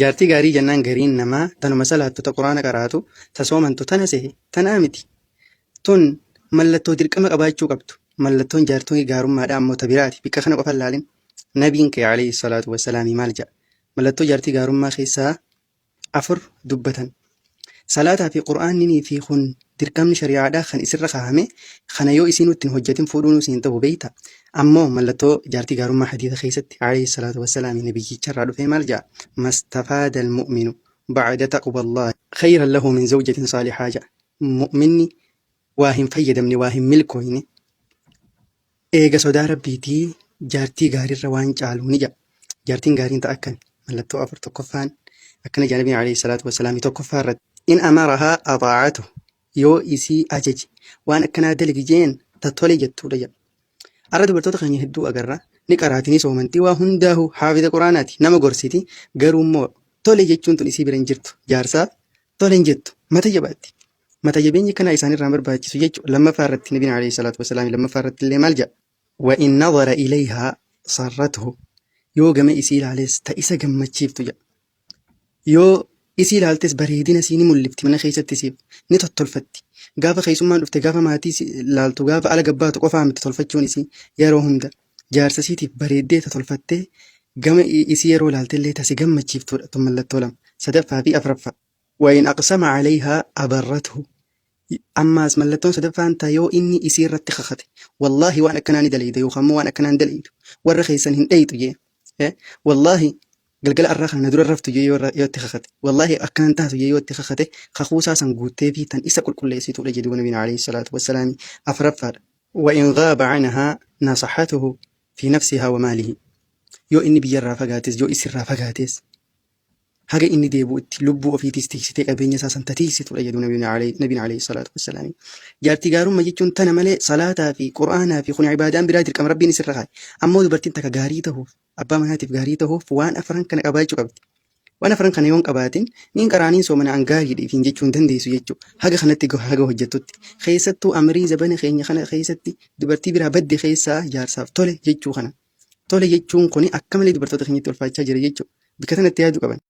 Jaartii gaarii jennaan gariin namaa tanuma salaattu ta quraana qaraatu ta soomantu tana sehe tanaa miti. Tun mallattoo dirqama qabaachuu qabdu. Mallattoon jaartii gaarummaadhaa ammoo ta biraati. Bakka kana qofa ilaalin. Nabiin kee alayhi salaatu wassalaami maal jedha? Mallattoo jaartii gaarummaa keessaa 4 dubbatan. Salaataa fi quraanni fi kun dirqamni shari'aadhaa kan isirra kaahame kana yoo isiin ittiin hojjetin fuudhuun isiin ta'u beeyta. Ammoo mallattoo jaartii gaarummaa hadiisa keessatti alayhi salaatu wassalaami nabiyyicharraa dhufee maal jedha? Mastafaada almu'minu ba'da taqwallaahi khayran lahu min zawjatin saalihaa jedha. Mu'minni waa hin fayyadamne waa hin milkooyne eega sodaa rabbiitii jaartii gaariirra waan caalu ni jedha. Jaartiin gaariin ta'a akkami? Mallattoo 4 tokkoffaan akkana jedha nabiin alayhi salaatu wassalaami tokkoffaa irratti. In amarahaa ataa'atu yoo isii ajaje waan akkanaa dalagi jeen tole jettuudha jedha. Har'a dubartoota keenya hedduu agarra ni qaraatini soomantii waa hundaahu haafiza quraanaati nama gorsiti garuu immoo tole jechuun tun isii bira hin jirtu jaarsaaf tole hin jettu mata jabaatti. Mata jabeenyi kana isaanirraa barbaachisu jechuudha. Lammaffaa irratti nabiin alayhi salaatu wassalaami lammaffaa irratti illee maal jedha? Wa in nadara ilayhaa sarratuhu yoo gama isii ilaales ta isa gammachiiftu jedha. Yoo isii ilaaltes bareedina isii ni mul'ifti mana keessatti isiif ni tottolfatti. Gaafa keessummaan dhufte gaafa maatii ilaaltu gaafa ala gabbaatu qofaa miti tolfachuun isii yeroo hunda jaarsa isiitiif bareeddee tolfattee gama isii yeroo ilaaltellee tasi gammachiiftudha tun mallattoo lama. Sadaffaa fi afraffaa. Wayin aqsama alayhaa abarratuhu. Ammaas mallattoon sadaffaan ta'a yoo inni isii irratti kakate wallaahi waan akkanaa ni dalayda yookaan immoo waan akkanaa hin dalaydu warra keessan hin dhayitu jee. Wallaahi galgala arraa kana dura raftu jee yoo itti kakate wallaahi akkanan taatu jee yoo itti kakate kakuusaa san guuttee fi tan isa qulqulleessituudha jedhu nabiin alayhi salaatu wassalaami afraffaadha. Wain gaaba canhaa nasaxatuhu fi nafsihaa wa maalihi. Yoo inni biyyarraa fagaates yoo isirraa fagaates haga inni deebi'utti lubbuu ofiitis tiksitee qabeenya isaa san tatiksituudha jedhu nabiin alayhi salaatu wassalaami. Jaartii gaarummaa jechuun tana malee salaataa fi quraanaa fi kun ibaadaan biraa dirqama rabbiin isirra kaaye. Ammoo dubartiin takka gaarii ta'uuf abbaa manaatiif gaarii ta'uuf waan afran kana qabaachuu qabdi. Waan afran kana yoon qabaatin niin qaraaniin soomana an gaariidhiif hin jechuu hin dandeessu jechuudha. Haga kanatti haga hojjettutti. Keessattuu amrii zabana keenya kana keessatti dubartii biraa badde keessaa jaarsaaf tole jechuu kana. Tole jechuun kuni akka malee dubartoota keenyatti ulfaachaa jira jechuudha. Bakka kanatti yaaduu qaban.